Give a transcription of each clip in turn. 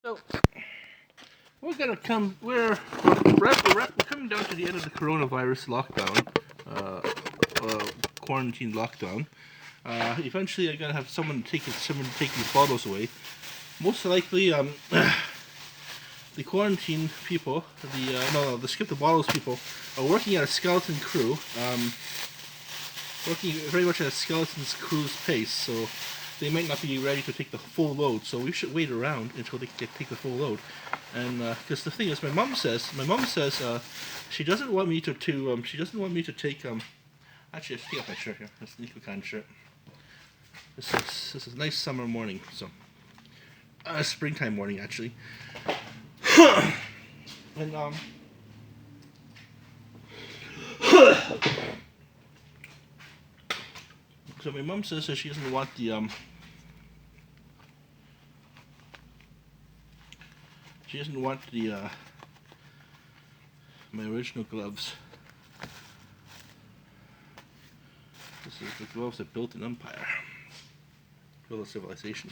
So we're gonna come. We're coming down to the end of the coronavirus lockdown, quarantine lockdown. Eventually, I'm gonna have someone take these bottles away. Most likely, the quarantine people, the skip the bottles people, are working at a skeleton crew. Working very much at a skeleton's crew's pace, so they might not be ready to take the full load. So we should wait around until they take the full load. And because the thing is, my mom says she doesn't want me to take Actually, let's take off my shirt here. This Nikon shirt. This is a nice summer morning, so springtime morning actually. And so my mom says that she doesn't want the my original gloves. This is the gloves that built an empire, built a civilization.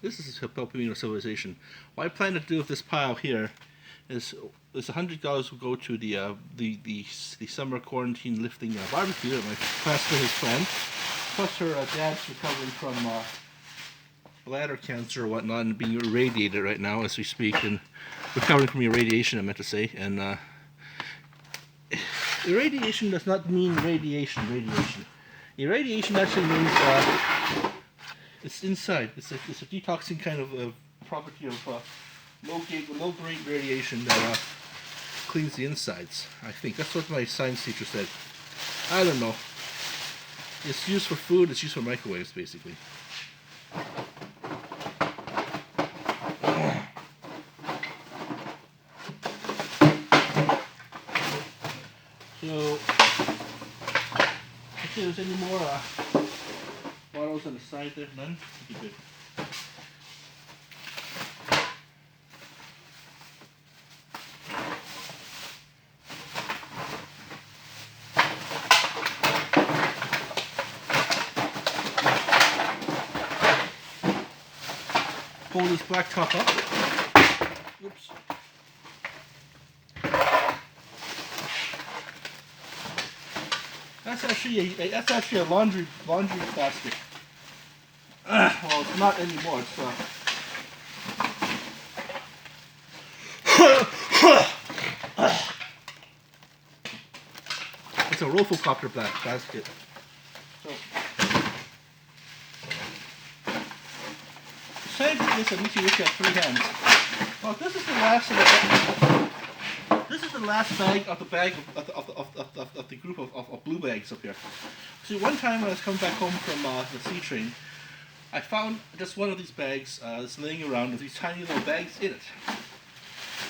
This is helping a civilization. What I plan to do with this pile here is $100 will go to the summer quarantine lifting barbecue that my pastor has planned. Plus her dad's recovering from bladder cancer or whatnot and being irradiated right now as we speak, and recovering from irradiation, I meant to say. And irradiation does not mean radiation. Irradiation actually means it's inside. It's a detoxing kind of property of low grade radiation that cleans the insides. I think that's what my science teacher said. I don't know. It's used for food. It's used for microwaves, basically. So, if there's any more bottles on the side there, none? That'd be good. Pull this black top up. Oops. That's actually a laundry basket. Well, it's not anymore. It's a Rofocopter basket. So, besides this, at least you wish you had 3 hands. Well, this is the last of the. This is the last bag of the group of blue bags up here. See, one time when I was coming back home from the sea train, I found just one of these bags that's laying around with these tiny little bags in it.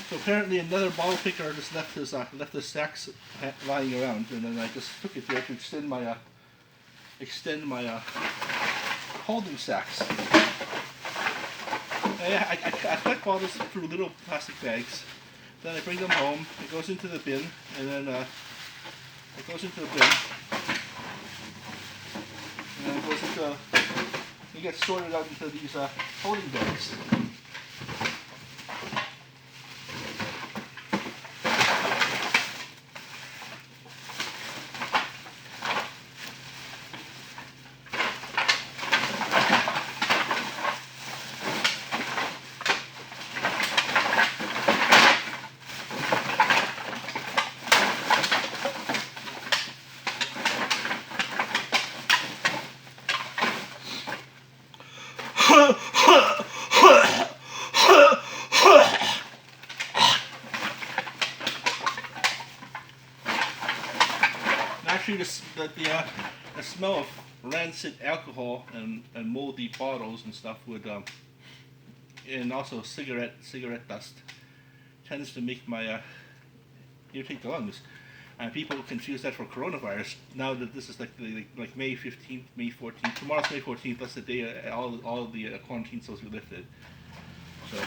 So apparently another bottle picker just left his sacks lying around, and then I just took it there to extend my holding sacks. I collect bottles through little plastic bags. Then I bring them home. It goes into the bin, and then it goes into the bin, and then it gets sorted out into these holding bags. Actually, the smell of rancid alcohol and moldy bottles and stuff and also cigarette dust tends to make my irritate the lungs, and people confuse that for coronavirus. Now that this is like May 15th, May 14th, tomorrow's May 14th. That's the day all of the quarantine supposed to be lifted. So.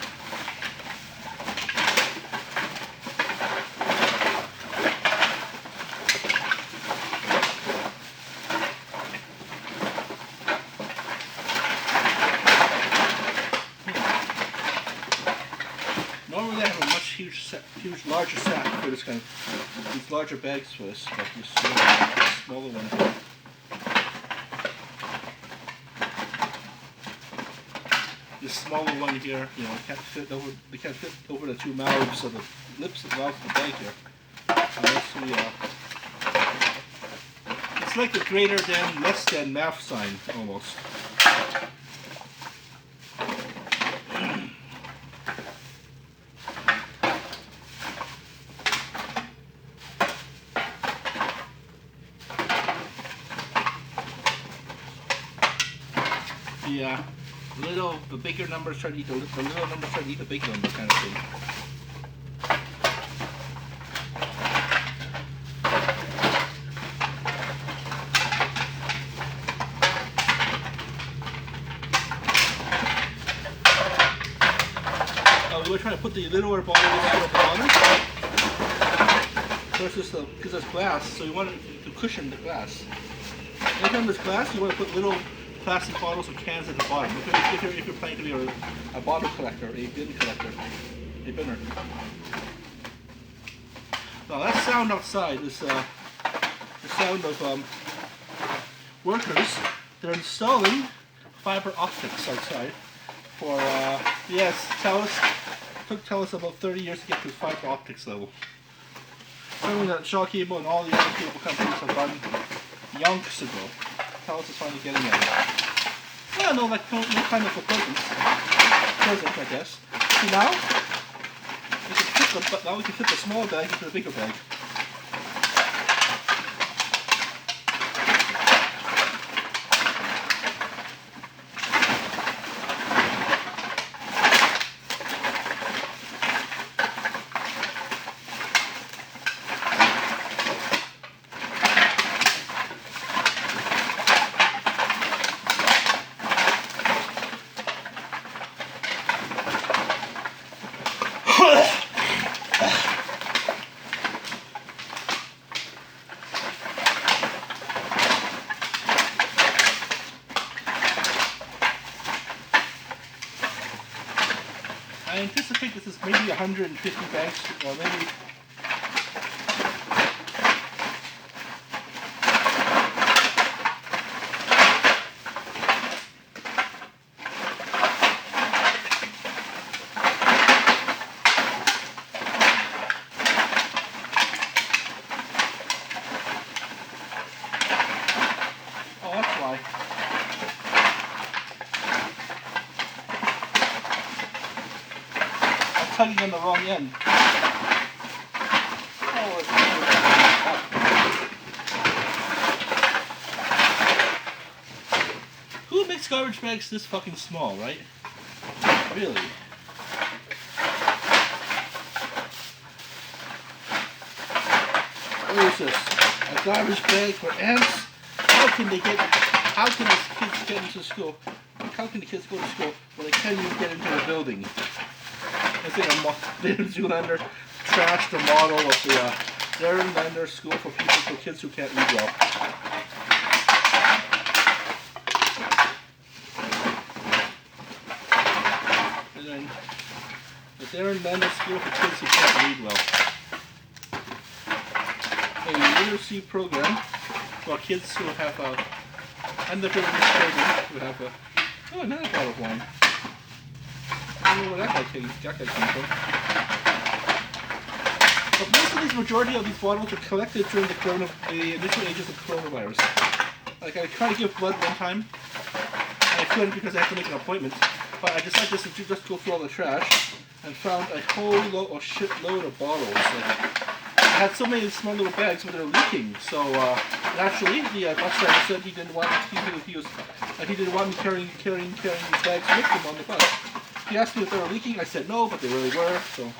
huge larger sack for this kind of, these larger bags for this, but these smaller ones. This smaller one here, you know, they can't fit over the two mouths of the lips of the mouth of the bag here. Unless we, it's like the greater than, less than math sign, almost. Yeah, the bigger numbers try to eat the little numbers try to eat the big numbers, kind of thing. We're trying to put the littler bottle at the bottom. Versus because there's glass, so you want it to cushion the glass. Anytime there's glass, you want to put little plastic bottles or cans at the bottom. If you're planning to be a bottle collector, a bin collector, a binner. Now that sound outside is the sound of workers. They're installing fiber optics outside for yes, took TELUS about 30 years to get to fiber optics level. Something that Shaw Cable and all the other cable companies have done yonks ago. TELUS is finally getting at it. Well, no kind of a present, I guess. See now, we can fit the small bag into the bigger bag. I anticipate this is maybe 150 bags, or maybe. Oh, that's why. Tugging on the wrong end. Oh, who makes garbage bags this fucking small, right? Really? What is this? A garbage bag for ants? How can these kids get into school? How can the kids go to school when they can't even get into the building? I think the New Zealander trashed the model of the Lander School for kids who can't read well. And then the Darren Lander School for kids who can't read well. A literacy program for kids who have underprivileged children who have oh, another bottle of wine. I don't know where that guy came from. But majority of these bottles were collected during the initial ages of coronavirus. Like, I tried to give blood one time, and I couldn't because I had to make an appointment. But I decided to just go through all the trash, and found a whole shitload of bottles. I had so many small little bags, but they're leaking. So naturally, the bus driver said he didn't want me carrying these bags with him on the bus. He asked me if they were leaking. I said no, but they really were. So.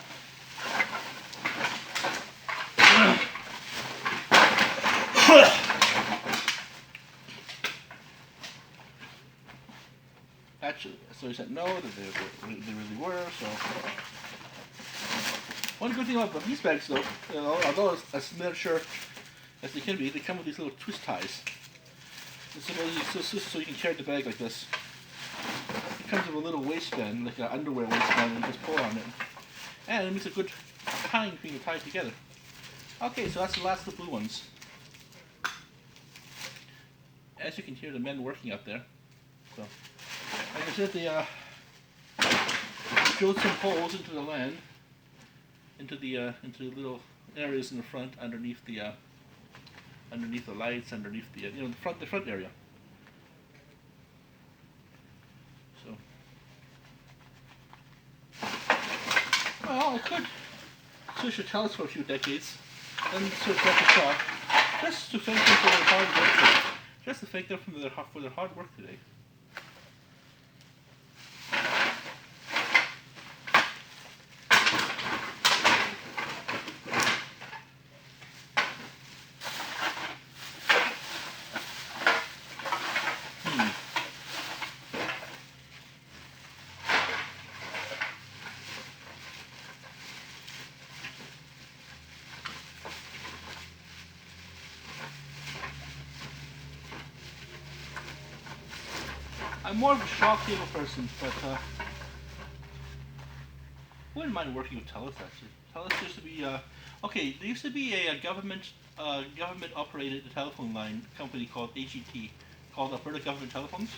Actually, so he said no, that they really were. So. One good thing about these bags, though, you know, although as miniature as they can be, they come with these little twist ties. So you can carry the bag like this. It comes with a little waistband, like an underwear waistband, and you just pull on it. And it makes a good tying being tied together. Okay, so that's the last of the blue ones. As you can hear, the men working out there. So, like I said, they drilled some holes into the land, into the little areas in the front, underneath the lights, underneath the the front area. So, well, I could switch the tellers for a few decades, then switch back to shop, just to thank them for their hard work today. Just to thank them for their hard work today. I'm more of a shop table person, but wouldn't mind working with TELUS actually. TELUS used to be okay. There used to be a government operated telephone line company called AGT, called Alberta Government Telephones.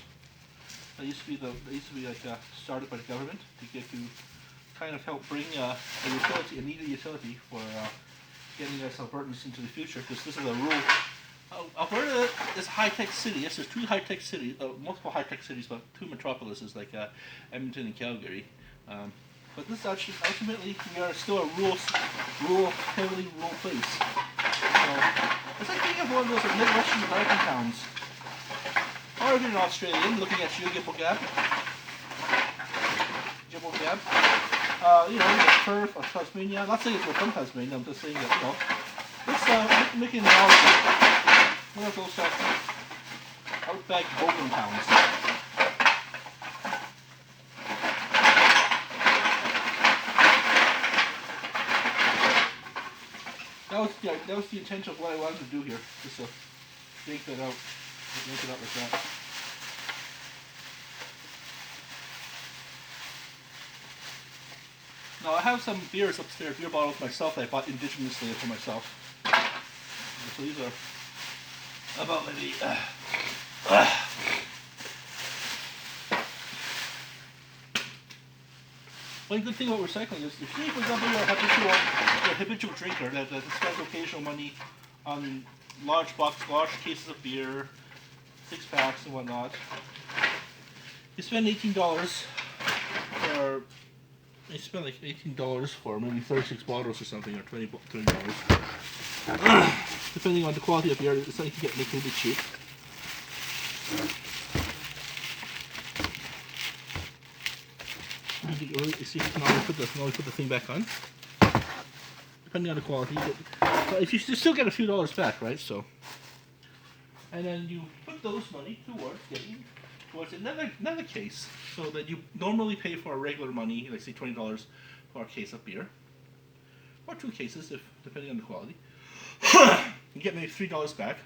That used to be like started by the government to kind of help bring a needed utility for getting us Albertans into the future, because this is a rural. Alberta is a high-tech city. Yes, there's two high-tech cities, multiple high-tech cities, but two metropolises like Edmonton and Calgary. But this is actually, ultimately, we are still a heavily rural place. So, it's like being of one of those Midwestern American towns. Or if you're an Australian, looking at you, Gibble Gab. The Perth or Tasmania. I'm not saying we're from Tasmania, I'm just saying that, it's making an analogy. One of those outback bogan towns. That was the intention of what I wanted to do here, just to make it out like that. Now I have some beers upstairs, beer bottles myself that I bought indigenously for myself. So these are about maybe one good thing about recycling is, if you, for example, you're a habitual drinker that spends occasional money on large cases of beer, 6-packs and whatnot, you spend $18 for. You spend like $18 for maybe 36 bottles or something, or $20. Depending on the quality of beer, it's like you get make it cheap. You see, now we put the thing back on. Depending on the quality, but if you still get a few dollars back, right? So, and then you put those money towards another case, so that you normally pay for a regular money, like say $20 for a case of beer, or 2 cases, if depending on the quality. You get maybe $3 back.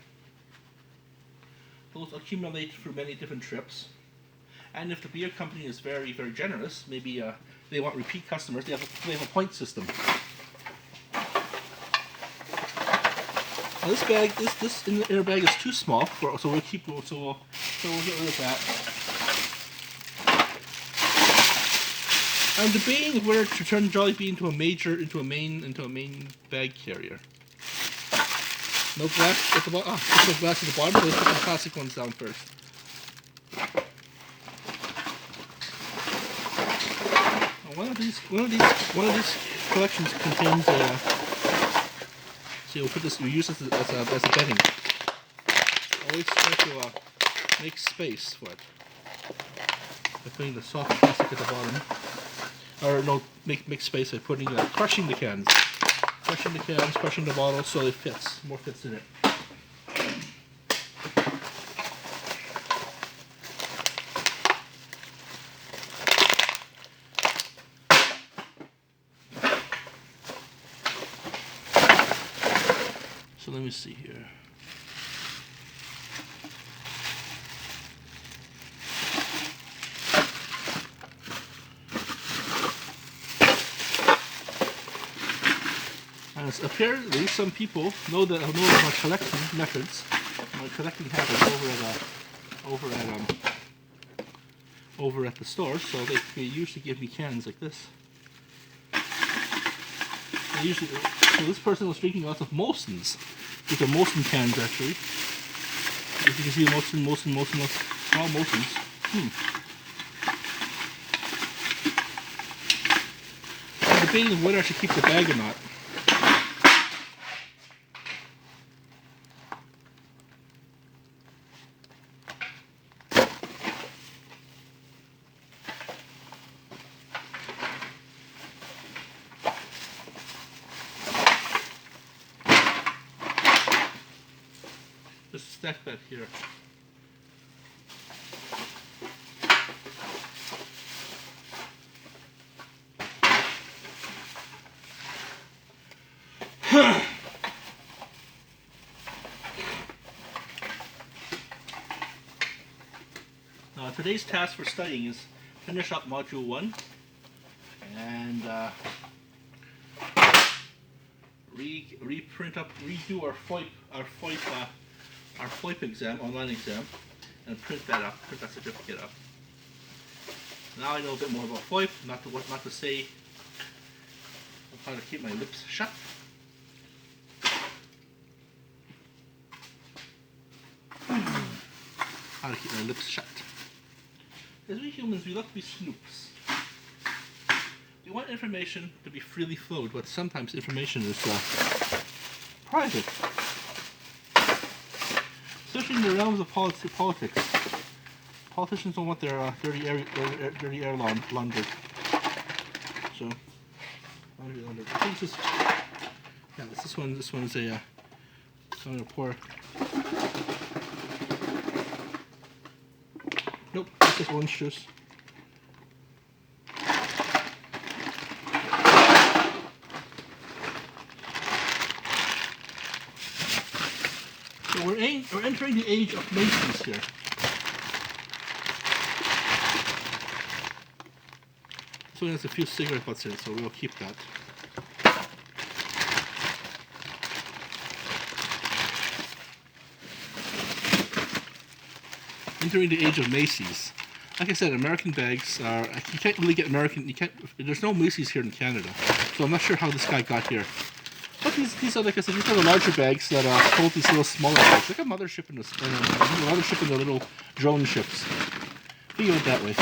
Those accumulate through many different trips, and if the beer company is very, very generous, maybe they want repeat customers. They have a point system. Now this bag, this inner bag is too small, so we'll get rid of that. I'm debating whether to turn Jollibee into a main bag carrier. No glass at the bottom. There's no glass at the bottom, so let's put some plastic ones down first. One of these collections contains a. So we'll use this as a bedding. Always try to make space for it by putting the soft plastic at the bottom. Or no, make space by crushing the cans. Crushing the bottle so it fits. More fits in it. So let me see here. And apparently, some people know my collecting methods, my collecting habits over at the store. So they usually give me cans like this. So this person was drinking lots of Molsons. These are Molson cans, actually. As you can see, Molson, all Molsons. I'm debating whether I should keep the bag or not. Just stack that here. Now today's task for studying is finish up Module 1 and redo our FOIP exam, online exam, and print that certificate up. Now I know a bit more about FOIP, not to say how to keep my lips shut. How to keep my lips shut. Because we humans, we love to be snoops. We want information to be freely flowed, but sometimes information is private. Especially in the realms of politics. Politicians don't want their dirty air laundered. So, laundered. I think this one's a I'm gonna pour. Nope, it's just orange juice. So we're entering the age of Macy's here. This one has a few cigarette butts in it, so we'll keep that. Entering the age of Macy's. Like I said, American bags are, you can't really get there's no Macy's here in Canada, so I'm not sure how this guy got here. But these are, like I said, these are the larger bags that hold these little smaller bags, like a mothership in the little drone ships. Think of it that way.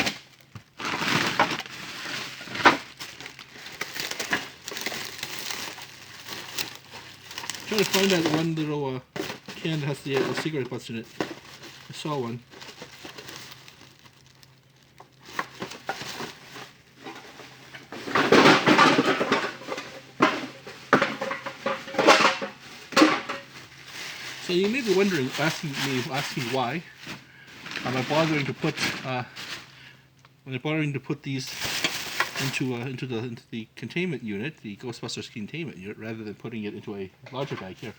Trying to find that one little can that has the cigarette butts in it. I saw one. So you may be wondering, asking why am I bothering to put these into the containment unit, the Ghostbusters containment unit, rather than putting it into a larger bag here.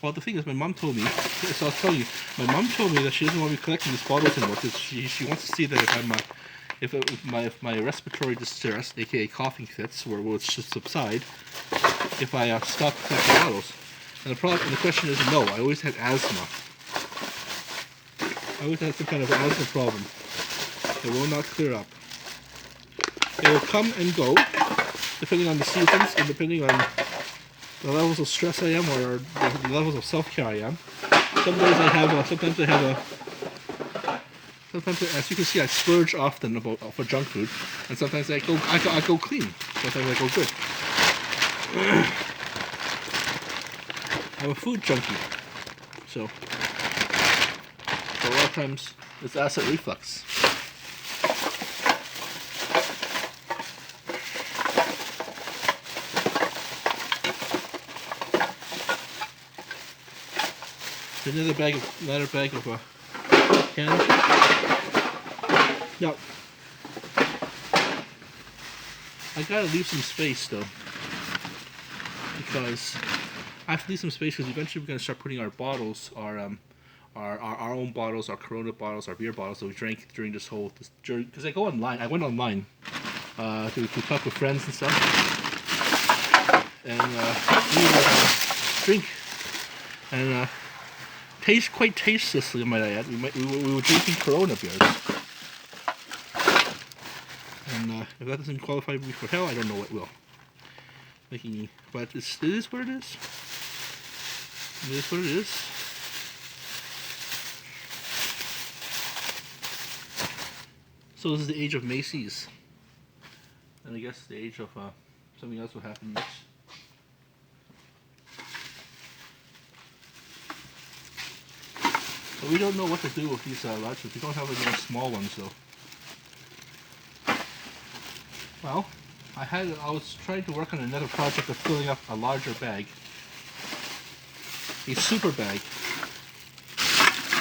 Well, the thing is, my mom told me. So I'll tell you, my mom told me that she doesn't want me collecting these bottles anymore because she wants to see that if my respiratory distress, aka coughing fits, will subside if I stop collecting bottles. And the question is, no, I always had asthma. I always had some kind of asthma problem. It will not clear up. It will come and go, depending on the seasons and depending on the levels of stress I am or the levels of self-care I am. Some days I have, sometimes, as you can see, I splurge often for junk food, and sometimes I go clean. Sometimes I go good. I'm a food junkie, so a lot of times it's acid reflux. Another bag of cans. Now, I gotta leave some space though, because I have to leave some space because eventually we're gonna start putting our bottles, our own bottles, our Corona bottles, our beer bottles that we drank during this journey. Because I went online to talk with friends and stuff, and we would drink and taste quite tastelessly, might I add. We were drinking Corona beers, and if that doesn't qualify me for hell, I don't know what will. But it is what it is. It is what it is. So this is the age of Macy's, and I guess the age of something else will happen next. But we don't know what to do with these large ones. We don't have any small ones though. Well, I was trying to work on another project of filling up a larger bag, a super bag.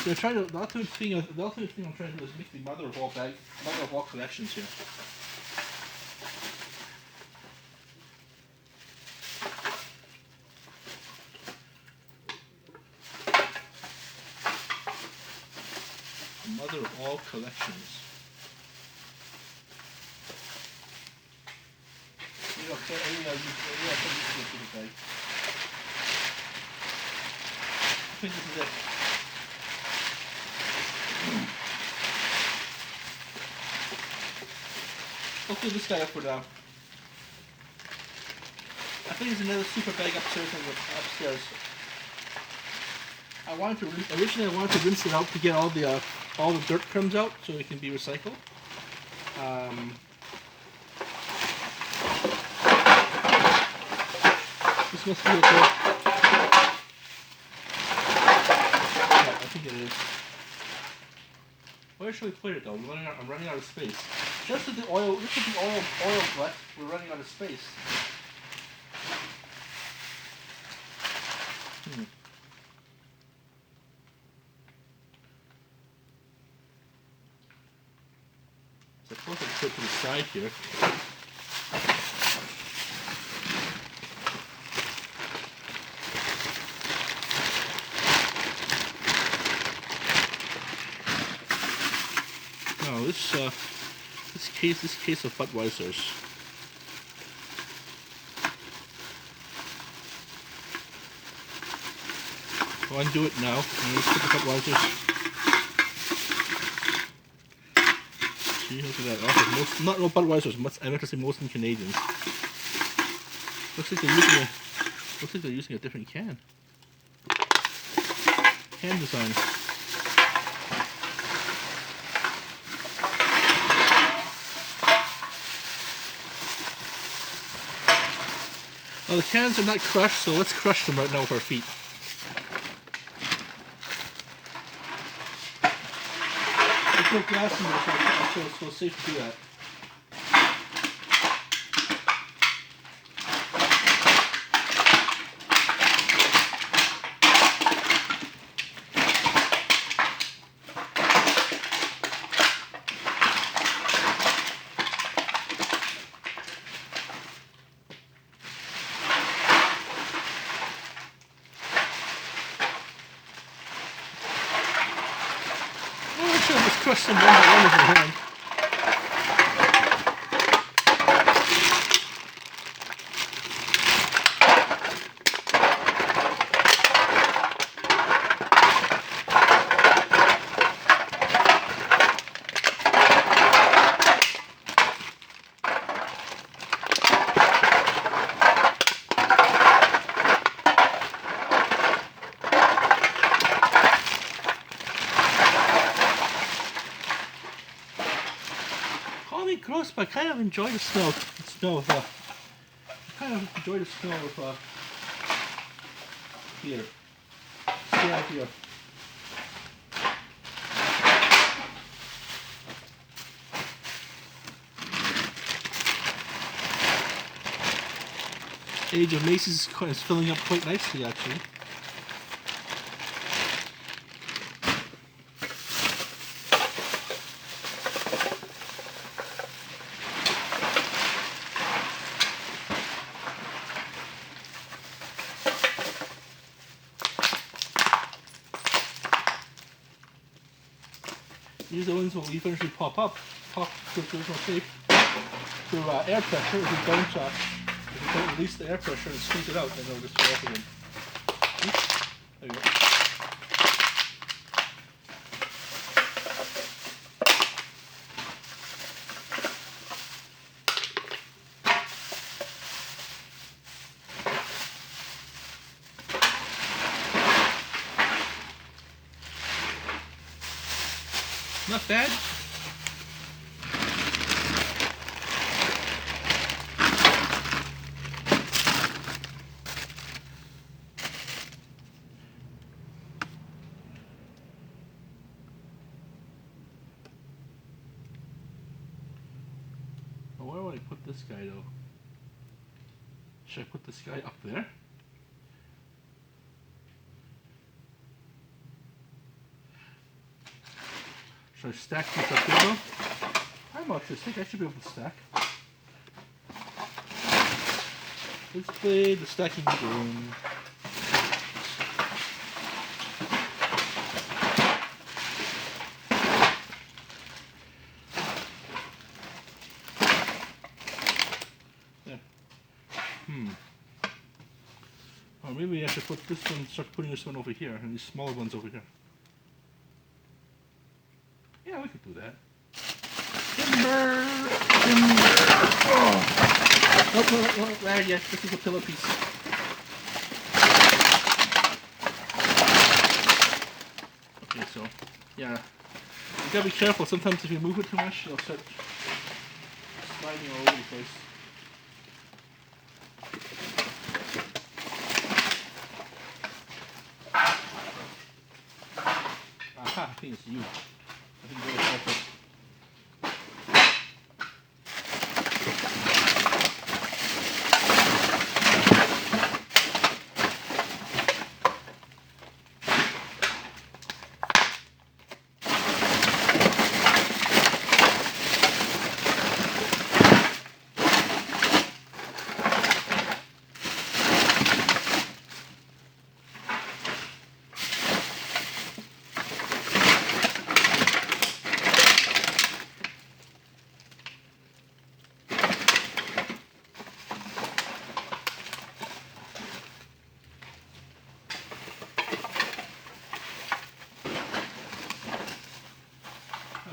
So the ultimate thing I'm trying to do is make the mother of all collections here. Mother of all collections. I think this is it. I'll fill this guy up for now. I think there's another super bag upstairs. Originally I wanted to rinse it out to get all the dirt comes out so it can be recycled. This must be okay. Yeah, I think it is. Where should we put it though? I'm running out of space. Just with the oil glut, we're running out of space. So I suppose I can put it to the side here. No, this case of Budweiser's. I'll undo it now. And let's put the Budweiser's. See, look at that. Not all Budweiser's. I meant to say most Canadians. Looks like they're using a different can. Can design. Well, the cans are not crushed, so let's crush them right now with our feet. There's no glass in there, so it's safe to do that. Just crush them one by one with your hand. Gross, but I kind of enjoy the smell. I kind of enjoy the smell of here. See out here. Age of Macy's is filling up quite nicely, actually. These are the ones will eventually pop to original shape through air pressure if you release the air pressure and squeeze it out, and it'll just fall off again. Oops. There you go. Not bad. Well, where would I put this guy though? Should I put this guy up there? Should I stack this up there though? I'm autistic, I should be able to stack. Let's play the stacking game. There. Or maybe I should put this one, start putting this one over here, and these smaller ones over here. Yeah, we could do that. Timber! Timber! Oh! No, there, yes, this is a pillow piece. Okay, so, yeah. You gotta be careful, sometimes if you move it too much, it'll start sliding all over the place. Aha, I think it's you. I think you're perfect.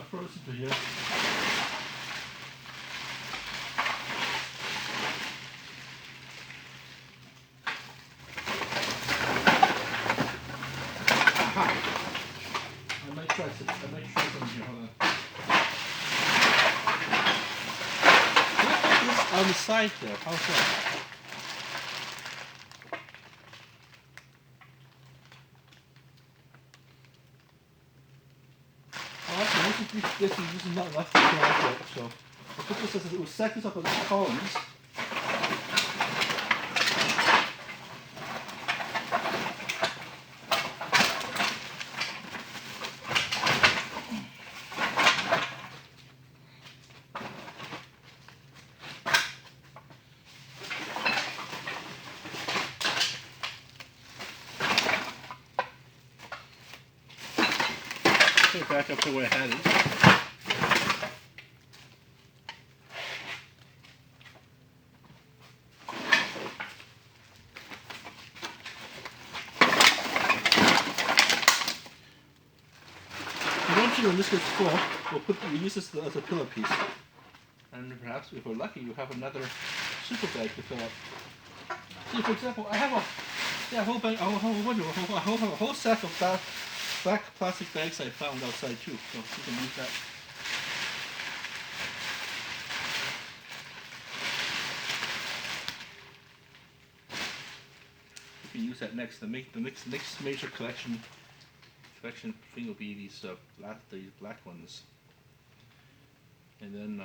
Throw this into here. Aha! I might try something here, hold on. Can I put this on the side there? How's that? This is not enough to fill out yet, so I'll put this as we'll set this up as columns. Put it back up to where I had it. Eventually, when this gets full, we'll use this as a pillow piece, and perhaps if we're lucky, you have another super bag to fill up. See, for example, I have a whole bag, a whole set of black plastic bags I found outside too, so you can use that. You can use that next. The next major collection thing will be these black ones, and then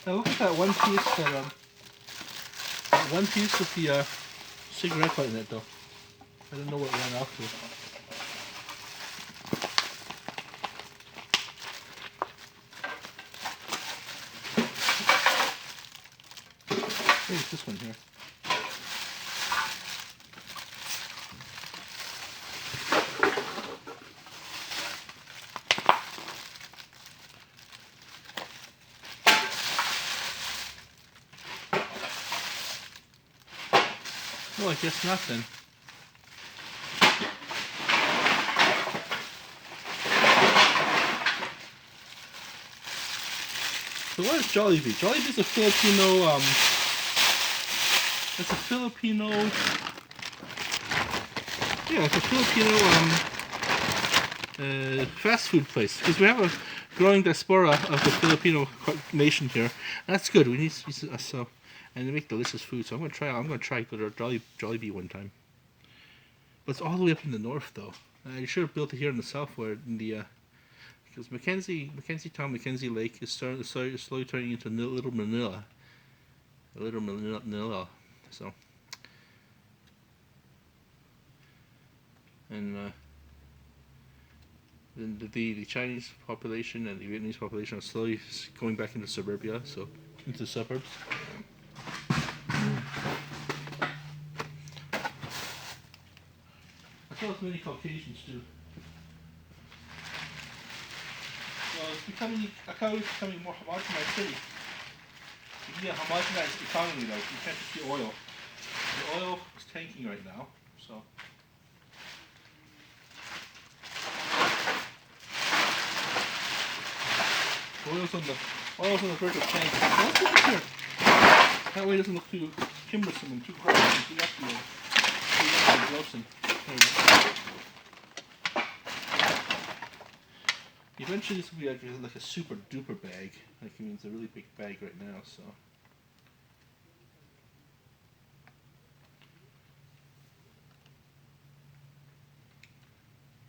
Now look at that one piece that one piece with the cigarette light in it though. I don't know what it ran off to. Maybe it's this one here. Well, I guess not then. So what is Jollibee? Jollibee is a Filipino, it's a Filipino, yeah, it's a Filipino, fast food place. Because we have a growing diaspora of the Filipino nation here. That's good. We need so, and they make delicious food. So I'm gonna try go to Jollibee one time. But it's all the way up in the north, though. You should have built it here in the south, where in the because Mackenzie Lake is slowly turning into Little Manila. So, and then the Chinese population and the Vietnamese population are slowly going back into suburbia, so into the suburbs. As well as many Caucasians too. Well, it's becoming more homogenized city. You need a homogenized economy, though. You can't just see oil. The oil is tanking right now, so. Oil's on the verge of tanking. So let's put it here. That way it doesn't look too cumbersome and too gross and too yucky and gross. There we go. Eventually this will be like a super duper bag. Like, I mean, it's a really big bag right now, so.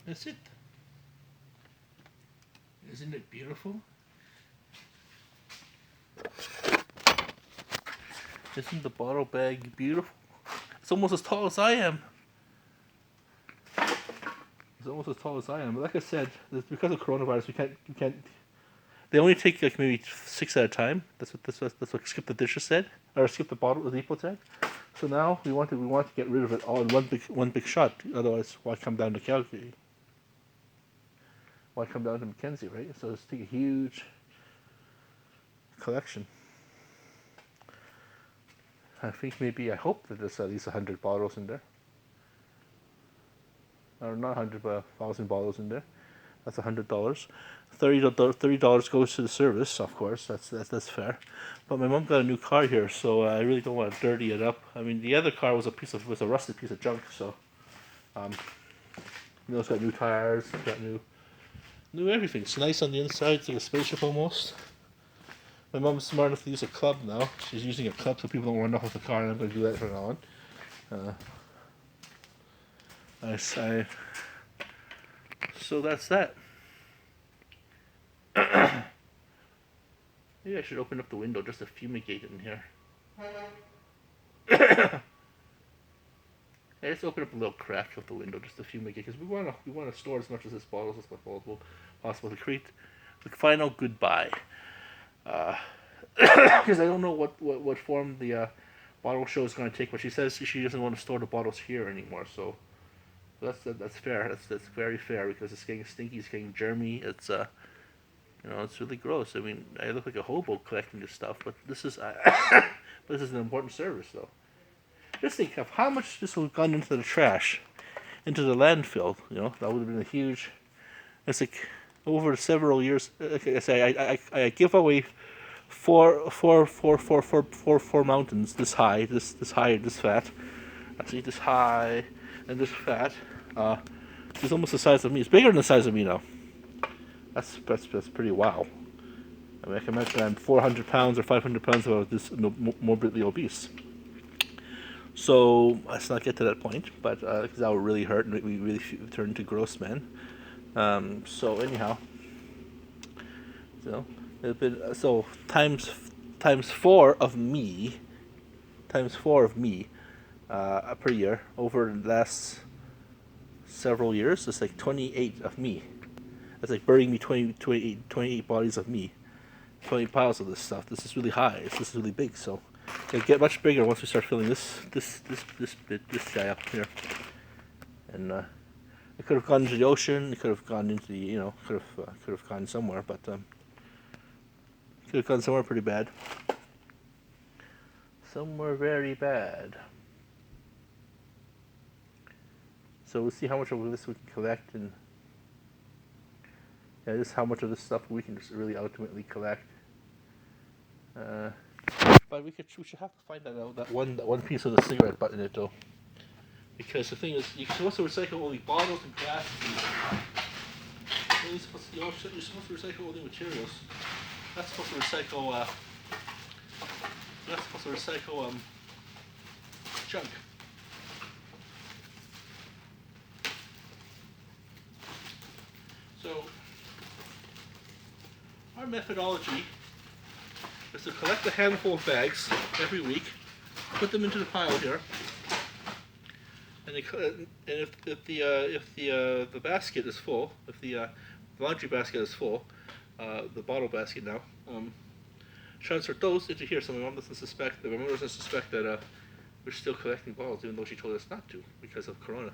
That's it. Isn't it beautiful? Isn't the bottle bag beautiful? It's almost as tall as I am. It's almost as tall as I am. But like I said, because of coronavirus, we can't. They only take like maybe 6 at a time. That's what Skip the Dishes said, or Skip the Bottle the Depot said. So now we want to get rid of it all in one big shot. Otherwise, why come down to Calgary? Why come down to Mackenzie, right? So let's take a huge collection. I hope that there's at least 100 bottles in there. Or not 100, but 1,000 bottles in there. That's $100. $30 goes to the service, of course. That's fair. But my mom got a new car here, so I really don't want to dirty it up. I mean, the other car was a rusted piece of junk. So, it's got new tires, it's got new everything. It's nice on the inside. It's like a spaceship almost. My mom's smart enough to use a club now. She's using a club so people don't run off with the car, and I'm going to do that from now on. So that's that. Maybe I should open up the window just to fumigate in here. Yeah, let's open up a little crack of the window just to fumigate, because we want to store as much of this bottle as possible to create the final goodbye. Because I don't know what form the bottle show is going to take, but she says she doesn't want to store the bottles here anymore. So that's fair. That's very fair, because it's getting stinky, it's getting germy. It's it's really gross. I mean, I look like a hobo collecting this stuff, but this is this is an important service, though. Just think of how much this would have gone into the trash, into the landfill. That would have been a huge. It's like over several years. Like I say, I give away four mountains this high, this high, this fat. Actually, this high and this fat. It's almost the size of me. It's bigger than the size of me now. That's pretty wow. I mean, I can imagine I'm 400 pounds or 500 pounds if I was this morbidly obese. So let's not get to that point, but because that would really hurt, and we really turn into gross men. So anyhow, it's been times times 4 of me, per year over the last several years. It's like 28 of me. That's like burying me 28 bodies of me. 20 piles of this stuff. This is really high. This is really big. So it'll get much bigger once we start filling this guy up here. And it could have gone into the ocean. It could have gone into the, could have gone somewhere, but could have gone somewhere pretty bad. Somewhere very bad. So we'll see how much of this we can collect, and just how much of this stuff we can just really ultimately collect. But we should have to find that one piece of the cigarette butt in it though, because the thing is, you're supposed to recycle only bottles and glass. You're supposed to recycle only materials. That's supposed to recycle. That's supposed to recycle junk. So our methodology is to collect a handful of bags every week, put them into the pile here, and if the basket is full, if the laundry basket is full, the bottle basket now, transfer those into here, so my mom doesn't suspect that we're still collecting bottles, even though she told us not to because of Corona.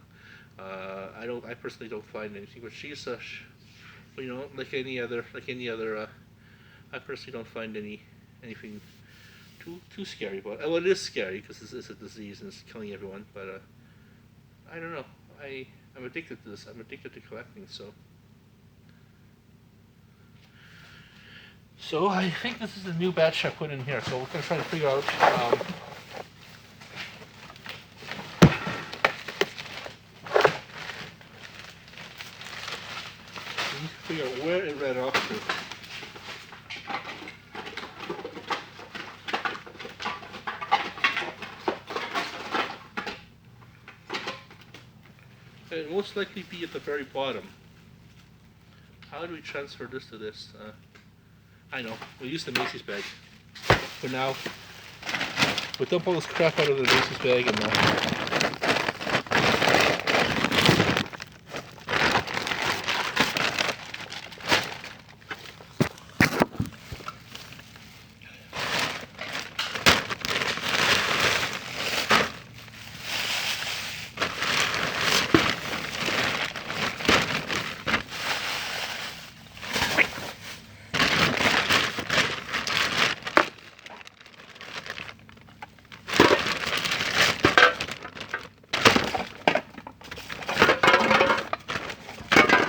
I personally don't find anything, but she's like any other, I personally don't find anything too scary about it. Well, it is scary because it's a disease and it's killing everyone, but I don't know. I'm addicted to this. I'm addicted to collecting, so I think this is the new batch I put in here, so we're going to try to figure out where it ran off to. It will most likely be at the very bottom. How do we transfer this to this? I know, we'll use the Macy's bag. For now, we'll dump all this crap out of the Macy's bag and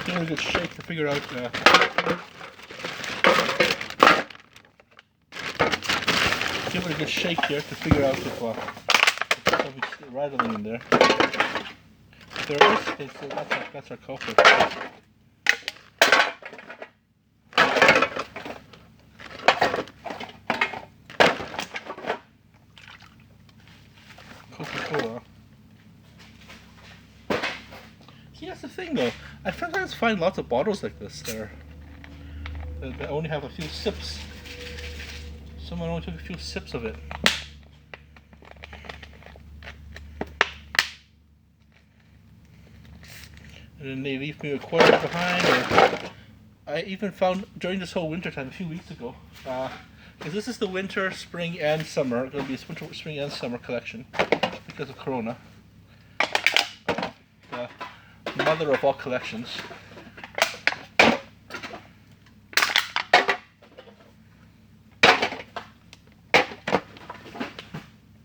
give it a good shake to figure out give it a good shake here to figure out if something's rattling in there. If there is, that's our culprit. Coca-Cola. See, that's the thing though. I sometimes find lots of bottles like this that only have a few sips. Someone only took a few sips of it. And then they leave me a quarter behind. Or I even found during this whole winter time a few weeks ago, because this is the winter, spring, and summer. It'll be a winter, spring, and summer collection because of Corona. The mother of all collections.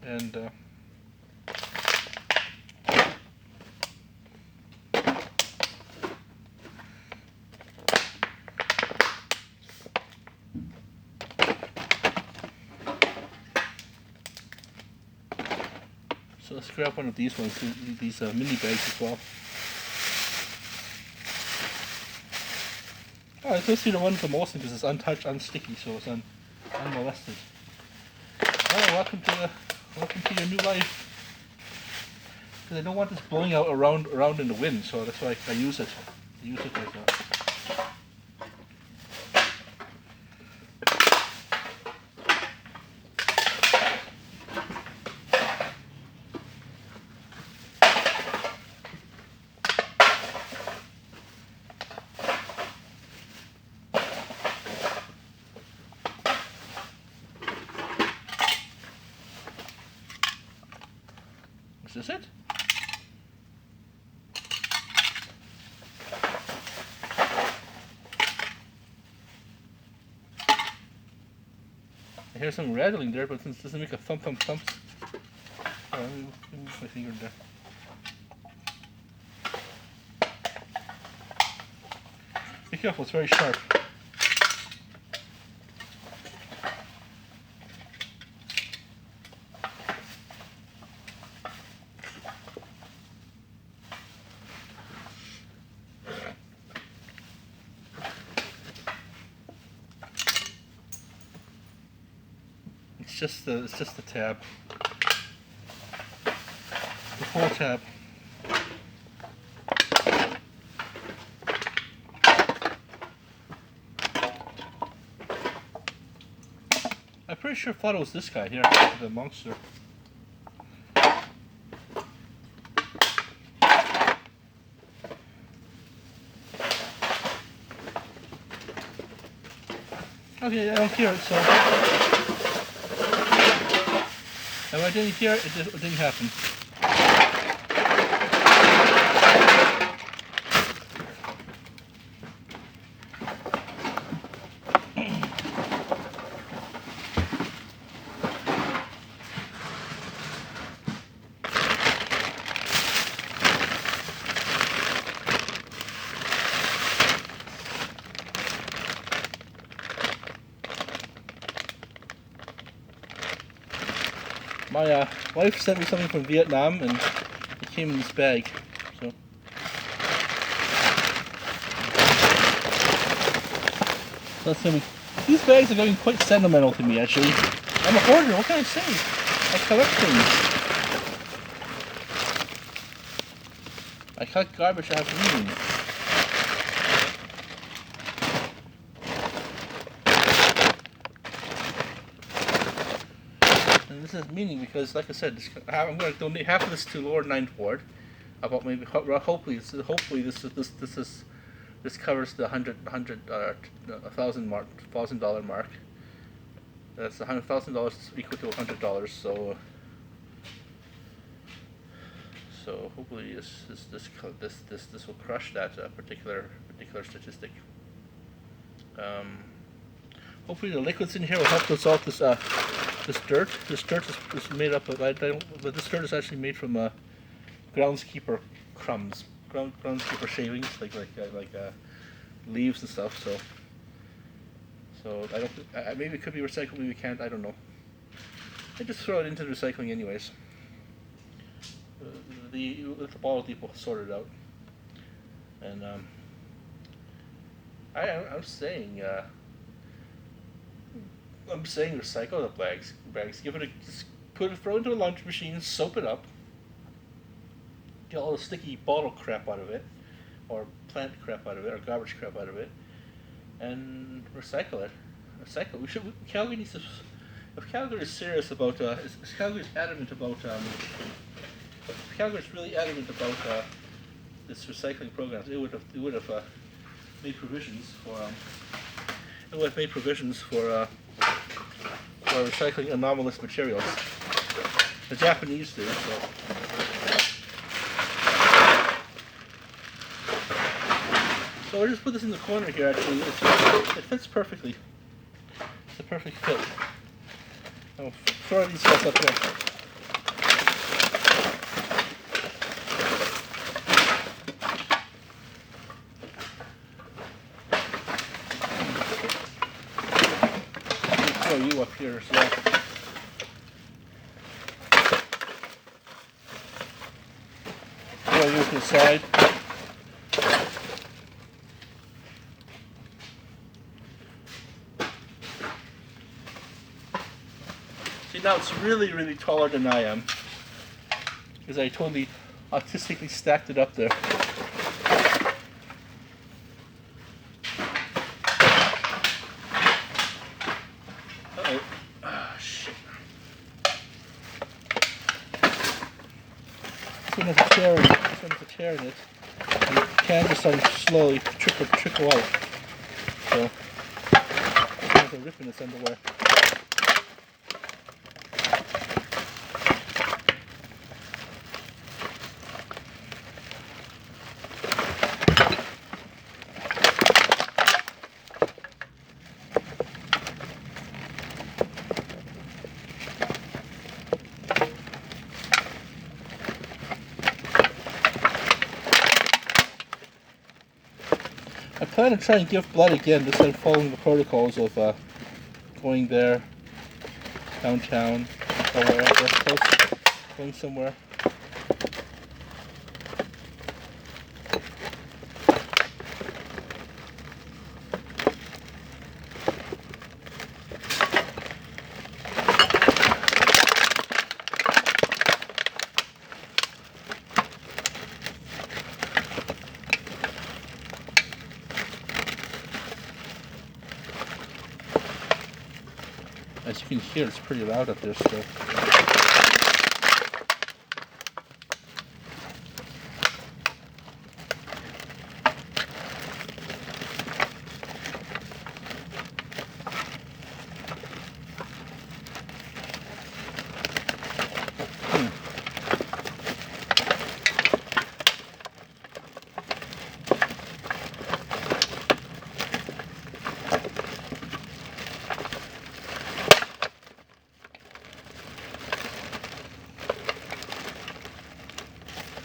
And so let's grab one of these ones, these mini bags as well. Oh, it's mostly the one with the most because it's untouched, unsticky, so it's unmolested. Oh, welcome to your new life. Because I don't want this blowing out around in the wind, so that's why I use it. I use it as is it? I hear some rattling there, but it doesn't make a thump thump thump. Oh, let me move my finger there. Be careful, it's very sharp. It's just the tab. The whole tab. I'm pretty sure I thought it was this guy here, the monster. Okay, I don't hear it, so... And when I didn't hear it, it didn't happen. My wife sent me something from Vietnam, and it came in this bag. So that's gonna be. These bags are getting quite sentimental to me, actually. I'm a hoarder. What can I say? I collect things. I collect garbage that has meaning. And this has meaning because, like I said, I'm going to donate half of this to Lower Ninth Ward. About maybe hopefully this covers the $1,000 mark. That's $100,000 equal to $100. So hopefully this will crush that particular statistic. Hopefully the liquids in here will help dissolve this dirt. This dirt is made up of. But this dirt is actually made from groundskeeper crumbs, groundskeeper shavings, like leaves and stuff. So I don't. Maybe it could be recycled. Maybe it can't. I don't know. I just throw it into the recycling anyways. The bottle people sort it out, and I'm saying recycle the bags. Give it just throw it into a laundry machine, soap it up, get all the sticky bottle crap out of it, or plant crap out of it, or garbage crap out of it, and recycle it. Recycle. Calgary needs to. If Calgary is serious about, if Calgary is adamant about, if Calgary is really adamant about this recycling program, it would have made provisions for. It would have made provisions for recycling anomalous materials. The Japanese do. So I'll just put this in the corner here. Actually, it fits perfectly. It's a perfect fit. I'll throw these guys up here. Throw you up here as well. Throw you to the side. See, now it's really, really taller than I am, because I totally artistically stacked it up there. Uh-oh. Ah, shit. This one has a tear in it. This one has a tear in it. And the can just started slowly trickle out. So, there's a rip in this underwear. plan to try and give blood again, this time following the protocols of going there, downtown, or wherever, close, going somewhere. As you can hear, it's pretty loud up there still.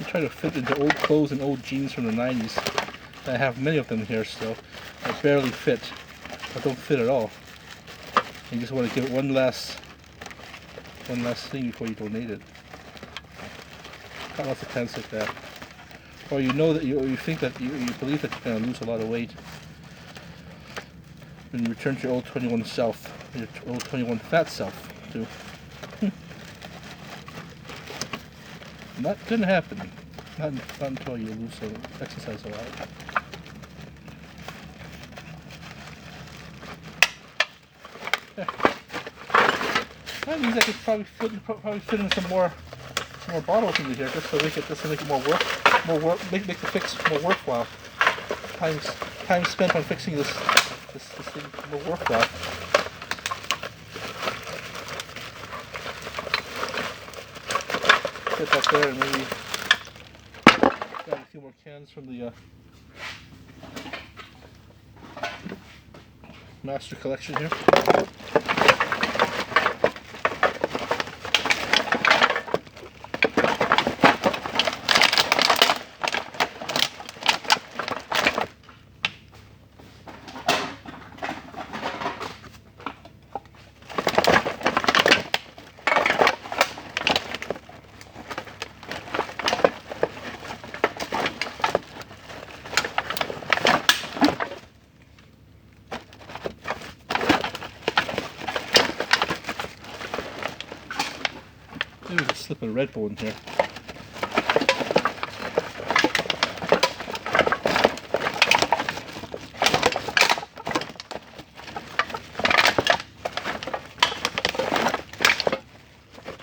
Try to fit into old clothes and old jeans from the 90s. I have many of them here still. I barely fit. I don't fit at all. You just want to give it one last thing before you donate it. Got lots of pants like that. Or you know that you think that you believe that you're gonna lose a lot of weight. Then you return to your old 21 self, your old 21 fat self too. Not gonna happen. Not until you lose some exercise a lot. Yeah. That means I could probably fit in some more bottles into here just to make it more work, make the fix more worthwhile. Time spent on fixing this thing more worthwhile. Get that there and maybe grab a few more cans from the master collection here. Maybe just slip a Red Bull in here.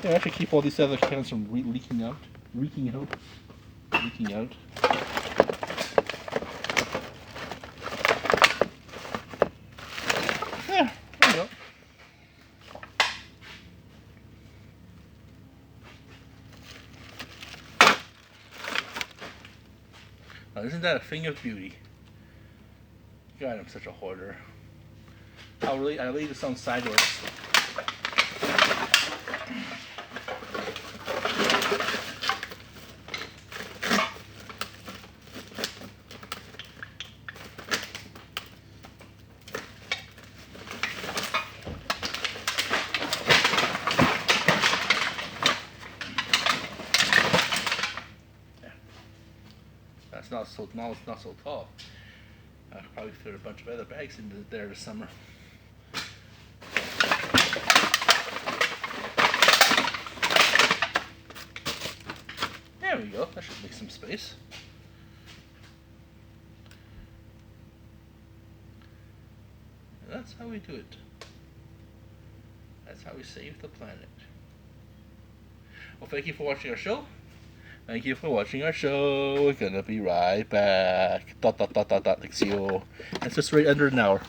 Yeah, I should keep all these other cans from leaking out. Yeah, there we go. Now, isn't that a thing of beauty? God, I'm such a hoarder. I lay this on sideways. Now it's not so tall. I could probably fit a bunch of other bags into there this summer. There we go. That should make some space. And that's how we do it. That's how we save the planet. Well, thank you for watching our show. Thank you for watching our show. We're gonna be right back. Dot. Like, see you. It's just right under an hour.